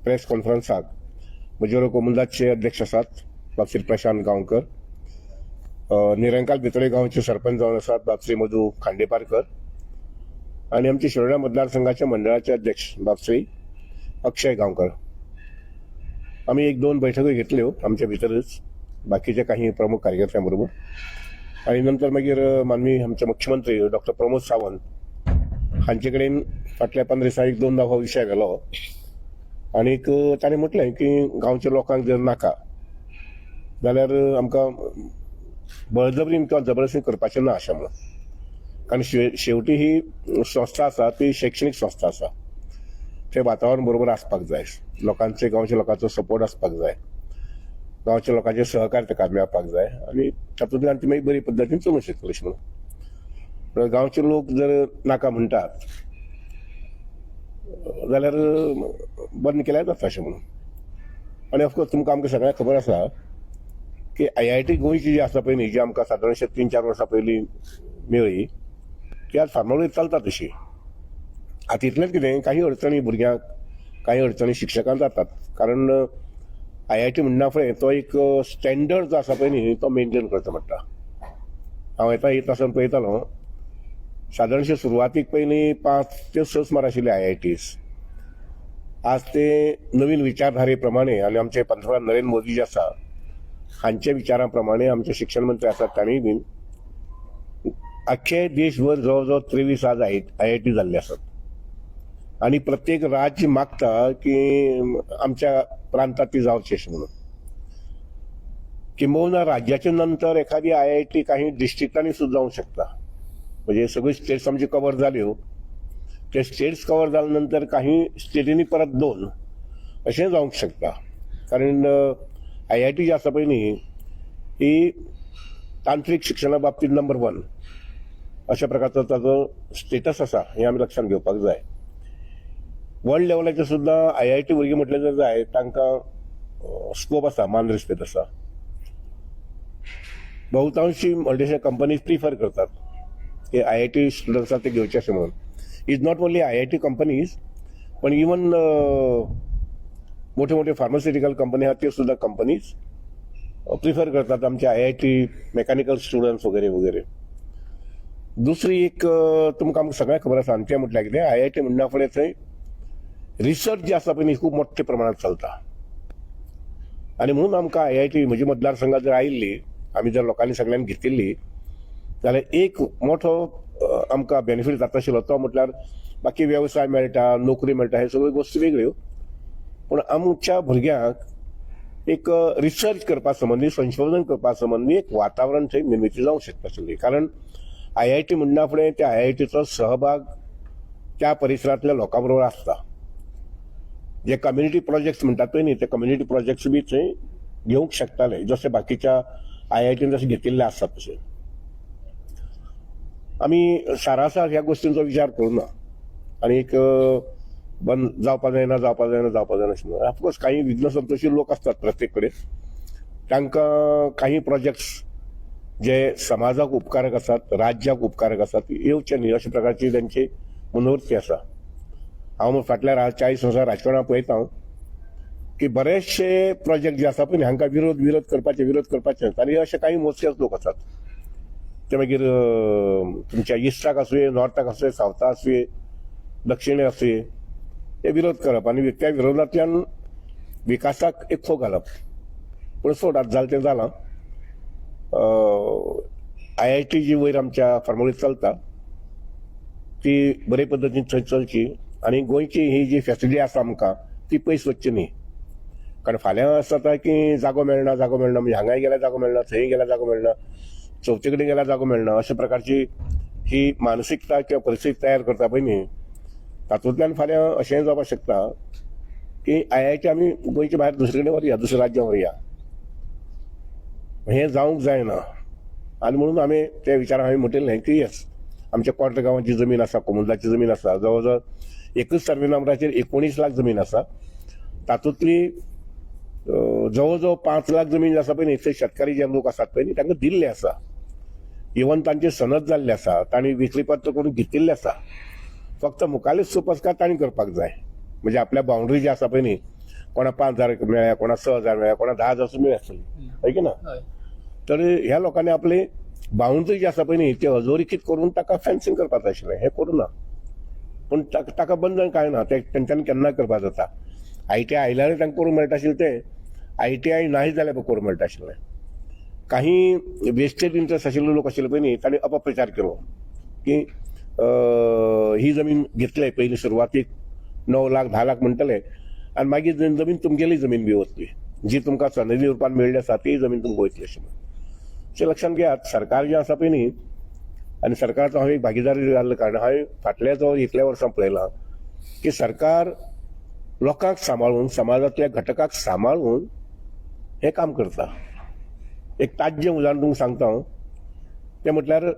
Press कॉन्फरन्साक म्हजे कोमुंदाचे अध्यक्ष आसात बाब श्री प्रशांत गांवकर, निरंकाल भितोळे गांवचे सरपंच जावन आसात बाब श्री मधू खांडेपारकर आणि आमचे शिरोडा मतदारसंघाच्या मंडळाचे अध्यक्ष बाब श्री अक्षय गांवकर. आम्ही एक दोन बैठकी घेतल्यो आमच्या भितरच बाकीच्या काही प्रमुख कार्यकर्त्यांबरोबर आणि नंतर मागीर माननीय आमचे मुख्यमंत्री डॉक्टर प्रमोद सावंत हांचे कडेन फाटल्या 15 दिसांक एक दोनदा हो विशय गेलो आणि ताणें म्हटलें की गांवच्या लोकांक जर नाका जाल्यार आमकां बळजबरीन किंवा जबरदस्ती करपाचें ना अशें म्हणून. कारण शेवटी ही संस्था आसा ती शैक्षणिक संस्था आसा. ते वातावरण बरोबर आसपाक जाय, लोकांचे गांवच्या लोकांचो सपोर्ट आसपाक जाय, गांवच्या लोकांचे सहकार्य ताका मेळपाक जाय आणि तातूंतल्यान ती मागीर बरी पद्दतीन चलूंक शकतली अशें म्हणून. गांवचे लोक जर नाका म्हणटात जाल्यार बंद केल्यार जाता अशें म्हणून. आनी ऑफकोर्स तुमकां आमकां सगळ्यांक खबर आसा की IIT गोंयची जी आसा पळय न्ही, जी आमकां सादारणशे 3-4 वर्सां पयलीं मेळ्ळी ती आज फार्मागुडयेंत चलता तशी. आतां इतलेंच कितें, काही अडचणी भुरग्यांक, काही अडचणी शिक्षकांक जातात. कारण IIT म्हणना फुडें तो एक स्टँडर्ड जो आसा पळय न्ही तो मेंटेन करचो पडटा. हांव येता आसतना पळयतालो सादारणशे सुरवातीक पयलीं 5 ते 6 सुमार आशिल्ले IITs. आज ते नवीन विचारधारे प्रमाणे आनी आमचे पंतप्रधान नरेंद्र मोदी जे आसा हांच्या विचारा प्रमाणे आमचे शिक्षण मंत्री आसात तांणी बीन अख्खे देशभर जवळ 23 आज IIT जाल्ले आसात आणि प्रत्येक राज्य मागता की आमच्या प्रांतात ती जावची अशें म्हणून. किंबहुना राज्याच्या नंतर एखादी IIT काही डिस्ट्रिक्टांनी सुद्धा जावंक शकता. म्हणजे सगळी स्टेट्स आमची कव्हर जाल्यो, ते स्टेट्स कव्हर जाल्यानंतर काही स्टेटींनी परत 2 अशें जावंक शकता. कारण IIT जी आसा पळय न्ही ही तांत्रीक शिक्षणा बाबतींत नंबर 1 अशा प्रकारचो ताजो स्टेटस आसा हें आमी लक्षांत घेवपाक जाय. वर्ल्ड लेवलाचेर सुद्धा IIT भुरगीं म्हटलें जर जाय तांकां स्कोप आसा, मान रिस्पेद आसा. बहुतांशी मल्टीनॅशनल कंपनीज प्रिफर करतात की IIT स्टुडंट्सांक ते घेवचे अशें म्हणून. Is not only IIT companies पण इवन मोठे मोठे फार्मास्युटिकल कंपनी आहात ते सुद्धा कंपनीज प्रिफर करतात आमचे IIT मेकॅनिकल स्टुडंट्स वगैरे वगैरे. दुसरी एक तुमकां सगळ्यांक खबर आसा तें म्हटल्यार कितें, IIT म्हणना फुडें थंय रिसर्च जी आसा पळय खूब मोठ्या प्रमाणात चलता आणि म्हणून आमकां IIT म्हज्या मतदारसंघात जर आयिल्ली, आमी जर लोकांनी सगळ्यांनी घेतिल्ली जाल्यार एक मोठो आमकां बेनिफीट जाता आशिल्लो तो म्हटल्यार बाकी वेवसाय मेळटा, नोकरी मेळटा, हे सगळ्यो गोश्टी वेगळ्यो. पूण आमच्या भुरग्यांक एक रिसर्च करपा संबंधी, संशोधन करपा संबंधी एक वातावरण थंय निर्मिती जावंक शकता आशिल्ली. कारण IIT म्हणना फुडें त्या IITचो सहभाग त्या परिसरांतल्या लोकां बरोबर आसता. जे कम्युनिटी प्रोजेक्ट्स म्हणटात पळय न्ही ते कम्युनिटी प्रोजेक्ट्स बी थंय घेवंक शकताले, जशे बाकीच्या IITन जशे घेतिल्ले आसात तशे. आमी सारासार ह्या गोश्टींचो विचार करूना आनी एक बंद जावपा जायना अशें म्हणून. ऑफकोर्स काही विघ्न संतोशी लोक आसतात प्रत्येक कडेन, तांकां काही प्रोजेक्ट्स जे समाजाक उपकारक आसात, राज्याक उपकारक आसात येवचे न्ही अशा प्रकारची तांची मनोवृत्ती आसा. हांव फाटल्या 40 वर्सां राजकारणांत पळयता की बरेचशे प्रोजेक्ट जे आसा पळय हांकां विरोध करपाचे आनी अशे काही मोजकेच लोक आसात. ते मागीर तुमच्या इस्टाक आसूं, नॉर्थाक आसूं, सावथाक आसूं, दक्षिणे आसूं, ते विरोध करप आनी त्या विरोधांतल्यान विकासाक एक खो घालप. पूण सोडात जालें तें जालां. IIT जी वयर आमच्या फार्मागुडयेंत चलता ती बरे पद्दतीन थंय चलची आनी गोंयची ही जी फॅसिलिटी आसा आमकां ती पयस वचची न्ही. कारण फाल्यां असं जाता की जागो मेळना म्हणजे हांगाय गेल्यार जागो मेळना, थंय गेल्यार जागो मेळना, चवथे कडेन गेल्यार जागो मेळना, अशा प्रकारची ही मानसिकता किंवा परिस्थिती तयार करता पळय न्ही तातूंतल्यान फाल्यां अशें जावपाक शकता की IIT आमी गोंयच्या भायर दुसरे कडेन व्हरया, दुसऱ्या राज्यांत व्हरया. हें जावंक जायना आनी म्हणून आमी त्या विचारान हांवें म्हटलें की येस आमच्या कोर्ट गांवाची जमीन आसा, कोमुंदाची जमीन आसा, जवळ जवळ एकच सर्वे नंबराचेर 19 लाख जमीन आसा. तातूंतली जवळ जवळ 5 लाख जमीन आसा पळय न्ही ते शेतकारी जे लोक आसात पळय न्ही तांकां दिल्ले आसा. इवन तांचे सनद जाल्ले आसा, तांणी विक्रीपत्र करून घेतिल्ले आसा. फक्त मुखाल्ले सुपस्कार तांणी करपाक जाय. म्हणजे आपल्या बाउंड्री जी आसा पळय न्ही कोणा 5,000 मेळ्या, कोणा 6,000 मेळ्या, कोणा 10,000 मेळ्या आसतली, है की ना. तर ह्या लोकांनी आपली बाउंड्री जी आसा पळय न्ही ती अधोरेखित करून ताका फेन्सिंग करपाक जाय आशिल्लें. हें करूं ना. पूण ताका बंधन कांय ना. ते तेंच्यांनी केन्नाय करपाक जाता. ITI आयल्यारय तांकां करूंक मेळटा आशिल्लें तें, ITI नाही जाल्यार करूंक मेळटा आशिल्लें. काही वेस्टेड इंटरेस्ट आशिल्ले लोक आशिल्ले पळय न्ही तांणी अपप्रचार केलो की ही जमीन घेतले पयलीं सुरवातीक 9 लाख 10 लाख म्हणटले आनी मागीर जमीन तुमगेली जमीन बी वतली, जी तुमकां सनदी रुपान मेळ्ळी आसा ती जमीन तुमकां वयतली अशें म्हणून. अशें लक्षांत घेयात. सरकार जें आसा पळय न्ही, आनी सरकाराचो हांव एक भागीदारी जाल्ले कारण हांवें फाटल्या इतल्या वर्सां पळयलां की सरकार लोकांक सांबाळून, समाजांतल्या घटकाक सांबाळून हें काम करता. एक ताज्जें उदाहरण तुमकां सांगता हांव. तें म्हटल्यार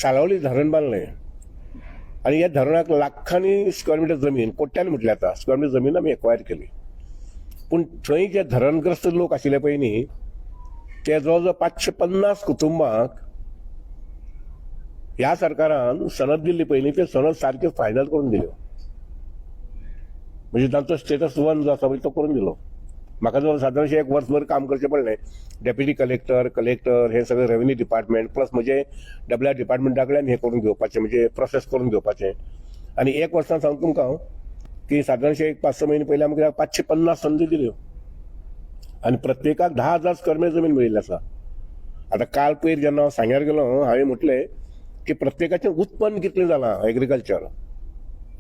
सालावली धरण बांदलें आनी ह्या धरणाक लाखांनी स्क्वेअर मिटर जमीन, कोट्यांनी म्हटल्यार आतां स्क्वेअर मिटर जमीन आमी एक्वायर केली. पूण थंय जे धरणग्रस्त लोक आशिल्ले पळय न्ही ते जवळ 550 कुटुंबांक ह्या सरकारान सनद दिल्ली पळय न्ही, ते सनद सारके फायनल करून दिल्यो. म्हणजे तांचो स्टेटस 1 जो आसा पळय तो करून दिलो. म्हाका जवळ सादारणशें एक वर्सभर काम करचें पडलें. डेप्युटी कलेक्टर हे सगळें रेव्हेन्यू डिपार्टमेंट प्लस म्हणजे डब्ल्यू डिपार्टमेंटा कडल्यान हें करून घेवपाचें, म्हणजे प्रोसेस करून घेवपाचें. आनी एक वर्सान सांगता तुमकां हांव की सादारणशें एक 5-6 म्हयने पयलीं आमकां 550 संदी दिल्यो आनी प्रत्येकाक 10,000 स्क्वेअर मिटर जमीन मेळिल्ली आसा. आतां काल पयर जेन्ना हांव सांग्यार गेलो हांवें म्हटलें की प्रत्येकाचें उत्पन्न कितलें जालां एग्रीकल्चर,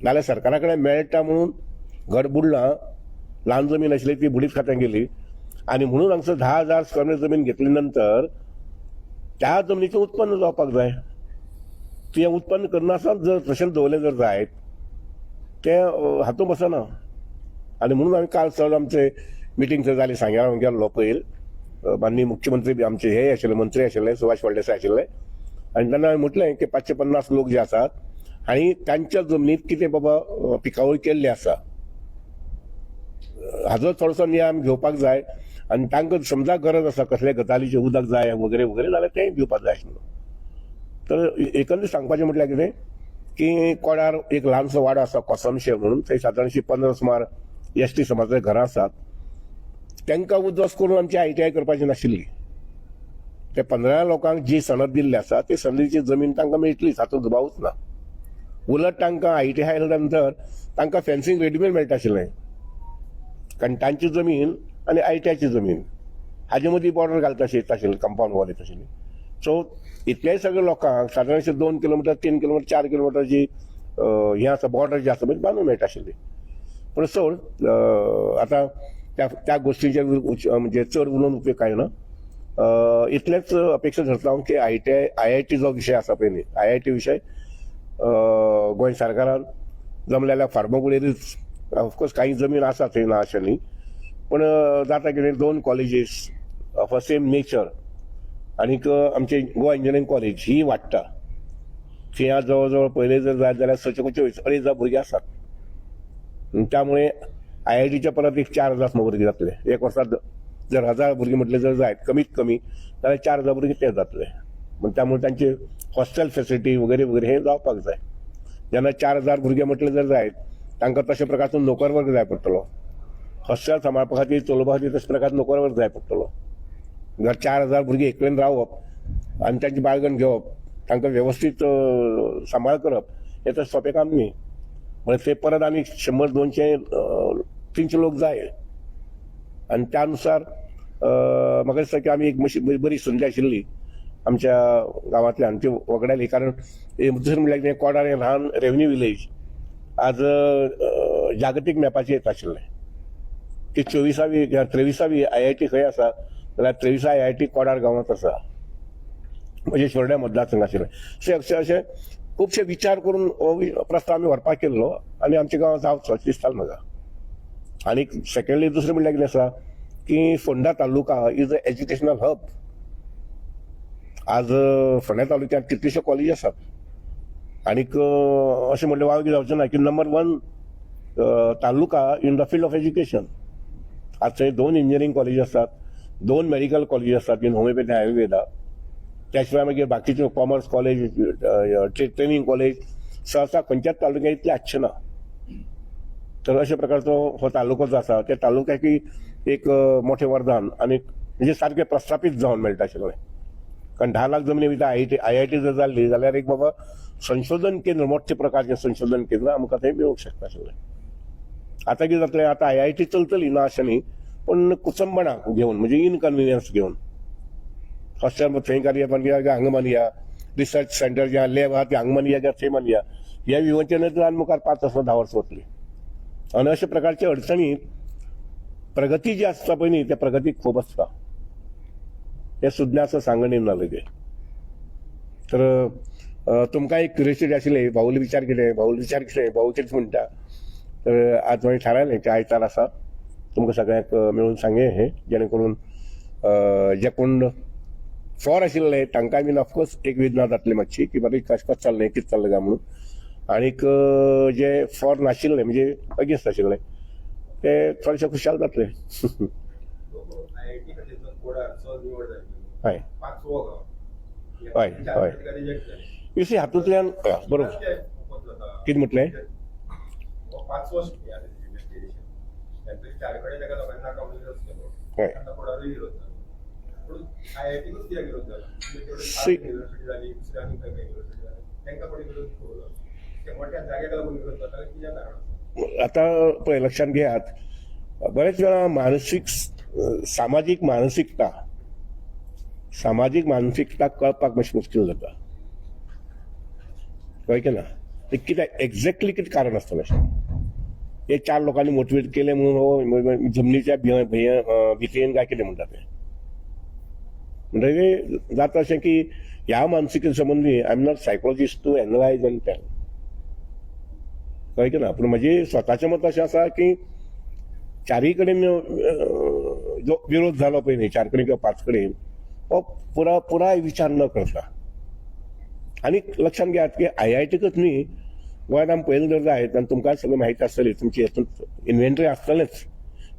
नाल्यार सरकारा कडेन मेळटा म्हणून घर बुडलां. ल्हान जमीन आशिल्ली ती बुडीत खात्यान गेली आनी म्हणून हांगसर 10,000 स्क्वेअर मिटर जमीन घेतली नंतर त्या जमनीचें उत्पन्न जावपाक जाय. तें उत्पन्न करनासतना जर तशें दवरलें जर जायत तें हातूंत बसना. आनी म्हणून हांवें काल चड आमचें मिटींग थंय जाली सांग्यार हांव गेल्लो पयर. माननीय मुख्यमंत्री बी आमचे हे आशिल्ले, मंत्री आशिल्ले, सुभाष फळदेसाय आशिल्ले. आनी तेन्ना हांवें म्हटलें की 550 लोक जे आसात आनी तांच्या जमनीत कितें बाबा पिकावळ केल्ली आसा हाजो थोडोसो नियाम घेवपाक जाय आनी तांकां समजा गरज आसा कसले गजालीचें उदक जाय वगैरे वगैरे जाल्यार तें दिवपाक जाय आशिल्लो. तर एकंदरीत सांगपाचें म्हटल्यार कितें की कोडार एक ल्हानसो वाडो आसा कोसमशें म्हणून, थंय सादारणशी 15 सुमार ST समाजाचीं घरां आसात. तांकां उद्ध्वस्त करून आमची ITI करपाची नाशिल्ली. त्या 15 लोकांक जी सनद दिल्ली आसा ती सनदीची जमीन तांकां मेळटलीच, हातूंत दुबावूच ना. उलट तांकां ITI आयल्या नंतर तांकां फेन्सिंग रेडीमेड मेळटा आशिल्लें, कारण तांची जमीन आनी ITIची जमीन हाजे मदीं बॉर्डर घालता येता आशिल्ली, कंपाऊंड वॉल येता आशिल्ली. सो इतल्याय सगळ्या लोकांक सादारणशें 2 किलोमिटर 3 किलोमिटर 4 किलोमिटर जी हें आसा बॉर्डर जी आसा बांदूंक मेळटा आशिल्ली. पूण सोड आतां त्या गोश्टीचेर म्हणजे चड उलोवन उपयोग कांय ना. इतलेंच अपेक्षा धरता हांव की IIT जो विशय आसा पळय न्ही, IIT विशय गोंय सरकारान जमलें जाल्यार फार्मागुडेरीच ऑफकोर्स काही जमीन आसा थंय ना अशें न्ही, पूण जाता कितें 2 colleges of a same nature आनीक आमचे गोवा इंजिनियरींग कॉलेज ही वाडटा. थंय जवळ जवळ पयलें जर जायत जाल्यार 24-25 भुरगे आसात. त्यामुळे IITच्या परत एक 4,000 भुरगे जातले. एक वर्सात जर 1000 भुरगे म्हटले जर जायत कमीत कमी जाल्यार 4,000 भुरगे ते जातले. त्यामुळे तांचे हॉस्टेल फेसिलिटी वगैरे वगैरे हे जावपाक जाय. जेन्ना 4,000 भुरगे म्हटले जर जायत तांकां तशे प्रकारचो नोकर वर्ग जाय पडटलो. हॉस्टेल सांबाळपा खातीर चलोवपा खातीर तशे प्रकारचो नोकर वर्ग जाय पडटलो. जर 4,000 भुरगे एकवेन रावप आनी तांची बाळगण घेवप, तांकां वेवस्थीत सांबाळ करप हें तर सोंपें काम न्ही. म्हणजे ते परत आनी 100-200-300 लोक जाय. आनी त्या अनुसार म्हाका दिसता की आमी एक मातशी बरी संदी आशिल्ली आमच्या गांवांतल्यान ती वगडायली. कारण दुसरें म्हणल्यार कितें कोडार हें ल्हान रेव्हेन्यू विलेज आज जागतीक मॅपाचेर येता आशिल्लें की 23वी IIT खंय आसा जाल्यार 23 IIT कोडार गांवांत आसा, म्हणजे शेवड्या मतदारसंघ आशिल्लें. अशें खुबशे विचार करून हो प्रस्ताव आमी व्हरपाक केल्लो आनी आमच्या गांवांत जावचो अशें दिसतालें म्हाका. आनी सेकंडली दुसरें म्हणल्यार कितें आसा की Ponda taluka is a educational hub. आज फोंड्या तालुक्यांत कितलेशे कॉलेज आसात आनीक अशें म्हणलें वावगी जावचें ना की number 1 taluka in the field of education. आज थंय 2 इंजिनियरींग कॉलेज आसात, 2 मेडिकल कॉलेज आसात इन होमिओपॅथी आयुर्वेदा. त्या शिवाय मागीर बाकीच्यो कॉमर्स कॉलेज, ट्रेनिंग कॉलेज सहसा खंयच्याच तालुक्यांत इतले आसचे ना. तर अशा प्रकारचो हो तालुको जो आसा त्या तालुक्याकी एक मोठे वरदान आणि म्हणजे सारखे प्रस्थापित जावन मेळटा आशिल्लें. कारण 10 लाख जमनी भितर IIT जर जाल्ली जाल्यार एक बाबा संशोधन केंद्र, मोठे प्रकारचे संशोधन केंद्र आमकां थंय मेळूंक शकता आशिल्लें. आता कितें जातलें, आता IIT चलतली ना अशें न्ही, पण कुचंबणा घेवन म्हणजे इनकन्विनियन्स घेवन फर्स्ट टायम थंय करया हांगा मानया, रिसर्च सेंटर जे लॅब आहा ते हांगा मानया काय थंय मानया, ह्या विवंचनेंतल्यान मुखार 5 वर्सां 10 वर्सां वतली. आणि अशा प्रकारच्या अडचणी प्रगती जी आसता पळय न्ही त्या प्रगतीक खूब आसता, हे सुज्ञ असं सांगण येवन लगे. तर तुमकां एक क्युरियोसिटी आशिल्ली, भाऊल विचार कितें भाऊ कितें म्हणटा. तर आज हांवें थारायलें की आयतार आसा तुमकां सगळ्यांक मेळून सांगे हे, जेणे करून जे कोण फॉर आशिल्ले तांकांय बीन ऑफकोर्स एक वेदना जातली मातशी की बाबा कशें चल्लें कितें चल्लें काय म्हणून. आनीक जे फॉर नाशिल्ले म्हणजे अगेन्स्ट आशिल्ले ते थोडेशे खुशाल जातले. हय हय हय युसी हातूंतल्यान बरोबर कितें म्हटलें. आता पळय लक्षात घेयात, बरेच वेळा सामाजीक मानसिकता कळपाक मातशी मुश्कील जाता. कळ्ळें की ना, ते कितें एक्झॅक्टली कितें कारण आसतलें अशें. हे 4 लोकांनी मोटिवेट केले म्हणून जमनीच्या भितयेन काय कितें म्हणटा ते म्हणजे जाता अशें की ह्या मानसिके संबंधी I am not psychologist to analyse and tell. कळ्ळें की ना, पूण म्हजें स्वताचें मत अशें आसा की चारय कडेन जो विरोध जालो पळय न्ही, 4 कडेन किंवा 5 कडेन, हो पुराय विचार न करता. आनी लक्षात घेयात की IITकच न्ही, गोंयांत आमी पळयलें जर जायत आनी तुमकां सगळें माहिती आसतली, तुमची हेतूंत इन्व्हेंटरी आसतलेंच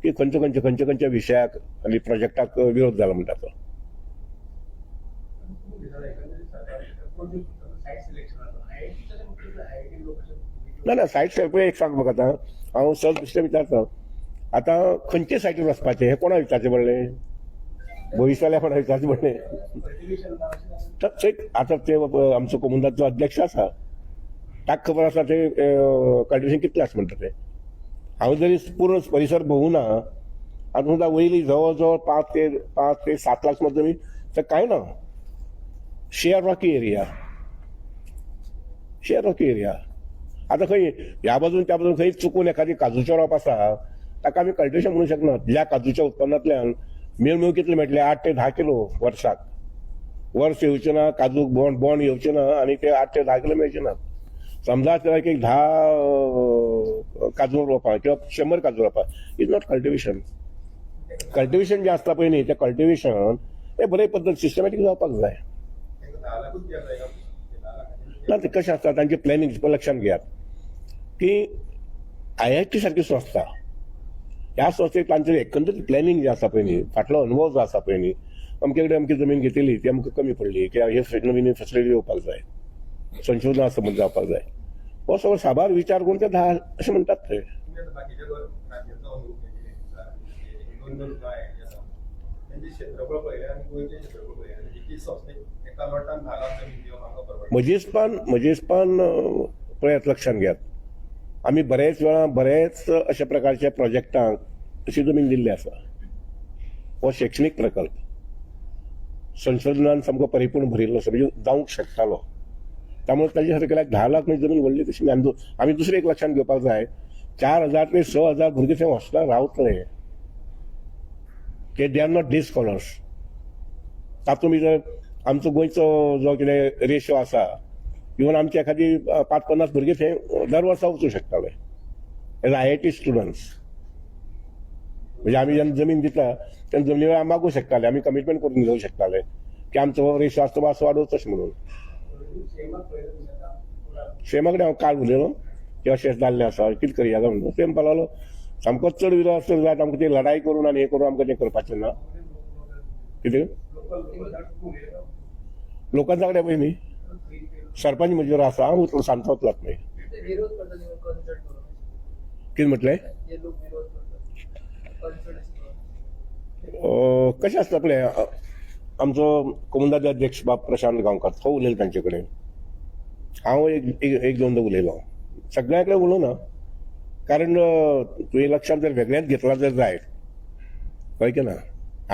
की खंयच्या विशयाक आनी प्रोजेक्टाक विरोध जालो म्हणटा तो. ना सायट पळय एक सांग म्हाका, आतां हांव सहज दुसरें विचारता, आतां खंयचे सायटीर वचपाचें हें कोणा विचारचें पडलें, भविश्याल्या कोणा विचारचें पडलें. आतां ते आमचो कोमुंदाचो अध्यक्ष आसा, ताका खबर आसा ते कल्टिवेशन कितलें आसा म्हणटा ते. हांव जरी पूर्ण परिसर भोवूं ना, आतां सुद्दां वयली जवळ जवळ 5 ते 7 लाख सुमार जमीन तर कांय ना. Share Rocky area. आता खंय ह्या बाजून त्या बाजून खंय चुकून एखादी काजूचो रोप आसा ताका आमी कल्टिवेशन म्हणूंक शकना. ज्या काजूच्या उत्पन्नांतल्यान मेळ कितले मेळटले 8 ते 10 किलो वर्साक. वर्स येवचें ना, काजूक बोंड येवचें ना आनी ते 8 ते 10 किलो मेळचे नात. समजा एक 10 काजू रोवपा किंवा 100 काजू रोवपा इज नॉट कल्टिवेशन. कल्टिवेशन जे आसता पळय न्ही, तें कल्टिवेशन हे बरे पद्दत सिस्टमॅटीक जावपाक जाय. ना ते कशें आसता तांचे प्लॅनिंग लक्षात घेयात की IIT सारकी संस्था, ह्या संस्थेक तांचें एकंदरीत प्लॅनिंग जे आसा पळय न्ही, फाटलो अनुभव जो आसा पळय न्ही, अमके कडेन अमकी जमीन घेतिल्ली ती आमकां कमी पडली किंवा हे नवीन फेसिलिटी येवपाक जाय, संशोधना संबंद जावपाक जाय, हो सगळो साबार विचार करून ते 10 अशें म्हणटात ते. म्हजेस्पान पळयात लक्षात घेयात, आमी बरेच अशा प्रकारच्या प्रोजेक्टांक अशी जमीन दिल्ली आसा. हो शैक्षणिक प्रकल्प संशोधनान सामको परिपूर्ण भरिल्लो म्हणजे जावंक शकतालो. त्यामुळे ताजे सारकेल्या 10 लाख जमीन व्हडली तशी आमी दुसरें एक लक्षात घेवपाक जाय, 4000 ते 6000 भुरगे थंय हॉस्टेलांत रावतले ते they are not day scholars. तातूंत भितर आमचो गोंयचो जो कितें रेशो आसा, इवन आमची एखादी 50-50 भुरगे थंय दर वर्सा वचूंक शकताले एज IIT स्टुडंट्स. म्हणजे आमी जेन्ना जमीन दिता तेन्ना जमनी वेळार मागूं शकताले, आमी कमिटमेंट करून घेवंक शकताले की आमचो रेशो आसता मातसो वाडोवचो अशें म्हणून. सेमा कडेन हांव काल उलयलो की अशें जाल्लें आसा, कितें करया काय म्हणून. सेम पावलो सामको चड विरोध आसता जायत आमकां ती लढाई करून आनी हें करून आमकां तें करपाचें ना. कितें लोकांच्या कडेन पळय न्ही सरपंच म्हणजे आसा, हांव सांगता वतलो न्ही. कितें म्हटलें कशें आसता पळय आमचो कोमुंदाचे अध्यक्ष बाब प्रशांत गांवकार तो उलयलो तांचे कडेन हांव एक दोनदा उलयलो सगळ्या कडेन उलोवना कारण तुवें लक्षात जर वेगळेंच घेतला जर जायत कळ्ळें ना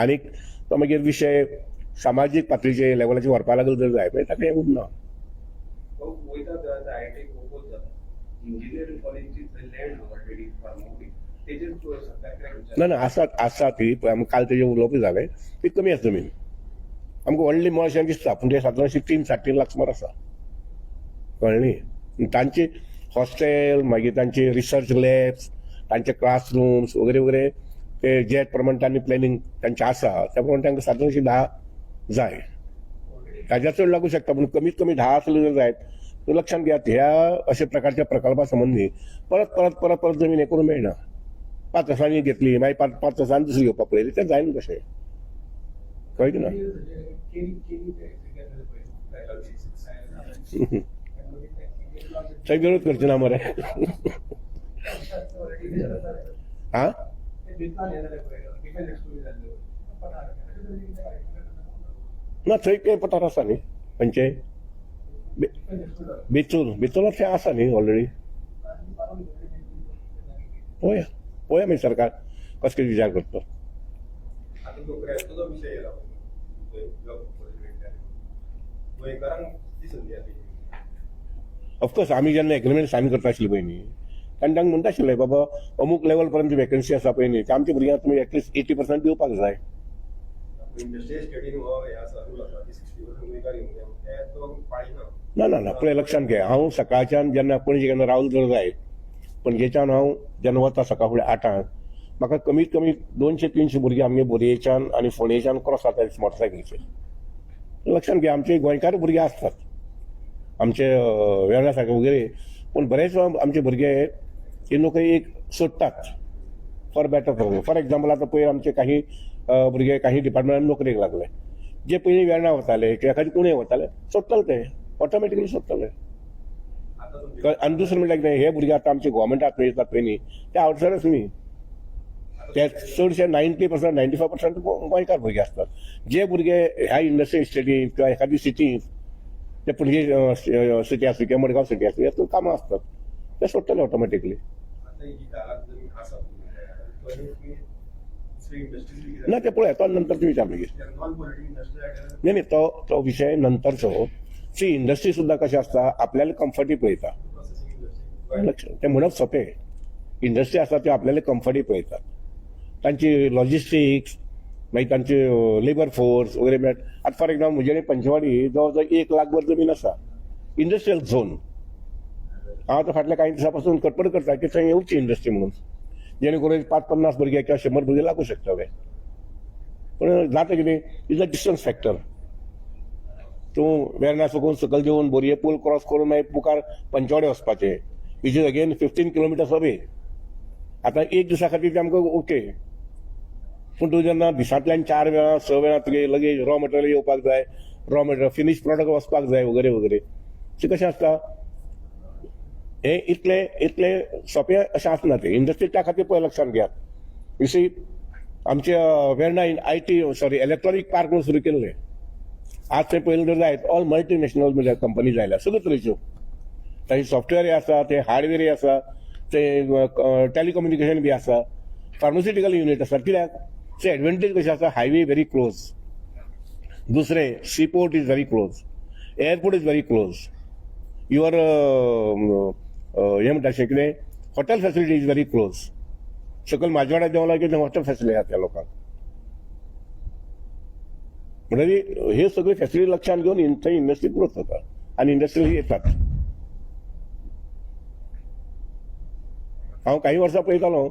आनीक तो मागीर विशय सामाजीक पातळीचे लेवलाचेर व्हरपा लागलो जर जाय मागीर ताका हें उरना. ना आसा ती पळय आमकां काल तेजेर उलोवपूय जालें ती कमी आसा जमीन आमकां व्हडली मळ अशें दिसता पूण ते सादारण 3-3.5 लाख सुमार आसा कळ्ळें न्ही. तांचे हॉस्टेल मागीर तांचे रिसर्च लॅब्स तांचे क्लासरूम्स वगैरे वगैरे ते जे प्रमाणे तांणी प्लॅनिंग तांचें आसा त्या प्रमाणे तांकां सादारणशी 10 जाय ताच्या चड लागू शकता पूण कमीत कमी 10 आसले जर जायत तर लक्षात घेयात ह्या अशा प्रकारच्या प्रकल्पा संबंधी परत जमीन हे करूंक मेळना. 5 वर्सांनी घेतली मागीर 5 वर्सांनी दुसरी घेवपाक पळयली तें जायना कशें कळ्ळें ना. थंय विरोध करचे ना मरे आं ना थंय ते पठार आसा न्ही खंयचे बेचूल तें आसा न्ही ऑलरेडी पळोवया मागीर सरकार कसो विचार करता. ऑफकोर्स आमी जेन्ना एग्रीमेंट सायन करता आशिल्ले पळय न्ही तांणी तांकां म्हणटा आशिल्लें बाबा अमूक लेवल पर्यंत वेकन्सी आसा पळय न्ही आमच्या भुरग्यांक तुमी एटलिस्ट 80% दिवपाक जाय. ना पळय लक्षात घे हांव सकाळच्यान जेन्ना पणजे केन्ना रावलो जर जायत पणजेच्यान हांव जेन्ना वता सकाळ फुडें 8 म्हाका कमीत कमी 200-300 भुरगीं आमगे बोरयेच्यान आनी फोंडेच्यान क्रॉस जाता मोटरसायकलीचेर. लक्षात घे आमचे गोंयकार भुरगे आसतात आमचे वेर्णा सारके वगैरे पूण बरेच आमचे भुरगे ही नोकरी एक सोडटात फॉर बेटर फॉर एक्झाम्पल आता पळय आमचे काही भुरगे काही डिपार्टमेंटान नोकरेक लागले जे पयलीं वेर्णा वताले किंवा एखादी पुणे वताले सोडटाले ते ऑटोमॅटिकली सोडटाले. आनी दुसरें म्हणल्यार कितें हे भुरगे आतां आमचे गोवमेंटाक येतात पळय न्ही ते आवटसायडर्स न्ही ते चडशे 90% 95% गोंयकार भुरगे आसतात. जे भुरगे ह्या इंडस्ट्रियल इस्टेटींत किंवा एखादी सिटींत ते पणजे सिटी आसूं किंवा मडगांव सिटी आसूं ह्या कामां असतात ते सोडटले ऑटोमॅटिकली. ना ते पळय तो नंतर विचार मागीर नाही तो विषय नंतरचो. सी इंडस्ट्री सुद्धा कशें आसता आपल्याला कम्फर्टी पळयता ते म्हणप सोंपें. इंडस्ट्री आसा त्यो आपल्याला कम्फर्टी पळयतात तांची लॉजिस्टिक्स मागीर तांचे लेबर फोर्स वगैरे मेळट. आतां फॉर एक्झाम्पल म्हजे पंचवाडी जवळ जवळ 1 लाख भर जमीन आसा इंडस्ट्रियल झोन. हांव आतां फाटल्या काही दिसां पासून कटपट करता की थंय येवची इंडस्ट्री म्हणून जेणे करून 5-50 भुरगे किंवा 100 भुरगे लागू शकता. पूण जाता कितें इज अ डिस्टन्स फॅक्टर. तूं वेर्णा सकून सकयल देऊन बोरये पूल क्रॉस करून मागीर मुखार पंचवाडे वचपाचें is is again 15 kilometres away. आतां एक दिसा खातीर तें आमकां ओके पूण तूं जेन्ना दिसांतल्यान 4 वेळा 6 वेळा तुगे लगेच रॉ मटेरियल येवपाक जाय रॉ मटेरियल फिनिश प्रॉडक्ट वचपाक जाय वगैरे वगैरे तें कशें आसता. हे इतले सोंपें अशें आसना तें इंडस्ट्री त्या खातीर पळय लक्षांत घेयात. विशी आमचे वेर्णा इलेक्ट्रॉनीक पार्क म्हणून सुरू केल्लें आज थंय पयलीं जर जायत ऑल मल्टीनॅशनल कंपनीज आयल्या सगळ्यो तरेच्यो. तांचे सॉफ्टवेअर आसा ते हार्डवेअर आसा ते टेलिकम्युनिकेशन बी आसा फार्मास्युटिकल युनिट आसा. कित्याक ते एडवांटेज कशें आसा हायवे व्हेरी क्लोज. दुसरें C port is very close airport is very close your हे म्हणटा अशें कितें hotel facility is very close. सकयल माजवाड्यात देंवला की हॉटेल फॅसिलिटी आसा त्या लोकांक. म्हणटकीर हे सगळे फॅसिलिटी लक्षात घेवन थंय इंडस्ट्री ग्रोथ जाता आनी इंडस्ट्री येतात. हांव काही वर्सां पळयतालो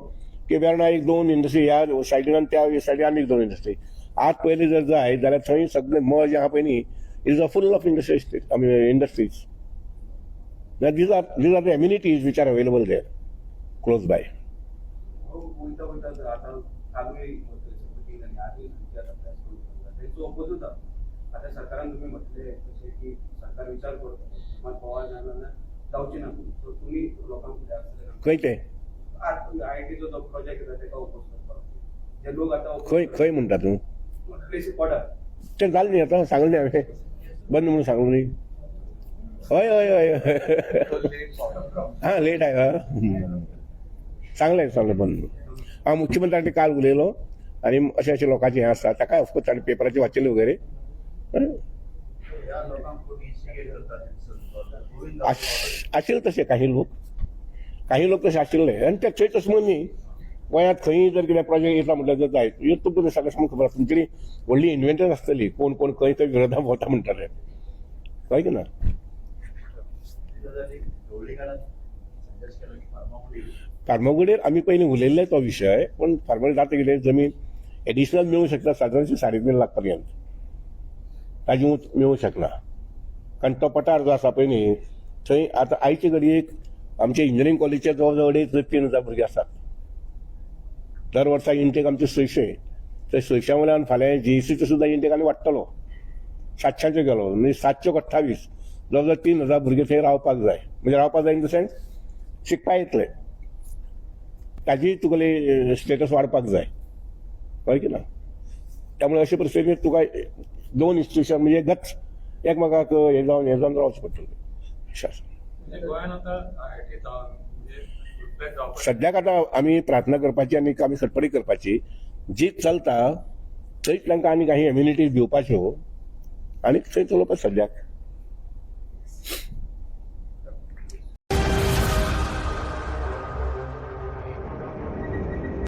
की वेर्णा 1-2 इंडस्ट्री ह्या सायडीन आनी त्या सायडीन आनी 1-2 इंडस्ट्री. आज पयलीं जर जाय जाल्यार थंय सगळें मळ जें आहा पळय न्ही is a full of industries. These are the amenities which are available there close by. खंय ते आयआयटीचो जो प्रोजेक्ट आसा तेका ओपोज करपाक जे लोक आतां खंय खंय म्हणटा तूं प्लेसी पडा तें जालें न्ही आतां सांगलें न्ही हांवें बंद म्हणून सांगलो न्ही हय हय हय हां लेट आहे सांगलें बंद हांव मुख्यमंत्र्यान काल उलयलो आनी अशें अशें लोकांचें हें आसा ताका ऑफकोर्स ताणें पेपराचेर वाचलें वगैरे आशिल्ले तशे काही लोक तसे आशिल्ले आनी ते थंय तशें म्हण न्ही गोंयांत खंयी जर कितें प्रोजेक्ट येता म्हटल्यार जर जायत ह्यो तुमकां सगळें समज खबर आसा तुमची व्हडली इन्व्हेंटर्स आसतली कोण कोण खंय खंय विरोधात भोंवता म्हणटाले कळ्ळें की ना फार्मागुडयेर आमी पयलीं उलयल्ले तो विशय पण फार्मागुडयेर जाता कितें जमीन एडिशनल मेळूंक शकता सादारणशी 3.5 लाख पर्यंत ताजी उंच मेळूंक शकना कारण तो पठार जो आसा पळय न्ही थंय आतां आयचे घडयेक आमचे इंजिनियरींग कॉलेजचे जवळ जवळ 3,000 भुरगे आसात दर वर्सा इंटेक आमचे 600 ते 600 वयल्यान फाल्यां जीईसीचो सुद्दां इंटेक आनी वाडटलो 700 गेलो म्हणजे 728 जवळ जवळ 3,000 भुरगे थंय रावपाक जाय म्हणजे रावपाक जाय इन द सेन्स शिकपा येतले ताजी तुगेले स्टेटस वाडपाक जाय कळ्ळें की ना त्यामुळे अशे परिस्थितींत तुका 2 इन्स्टिट्यूशन म्हणजे गच एकमेकाक हे जावन रावचें पडटलें गोंयांत आतां आयआयटी जावन सद्याक आतां आमी प्रार्थना करपाची आनी आमी खटपटी करपाची जी चलता थंयच तांकां आनी काही एम्युनिटीज दिवपाच्यो आनी थंय चलोवपाक सद्याक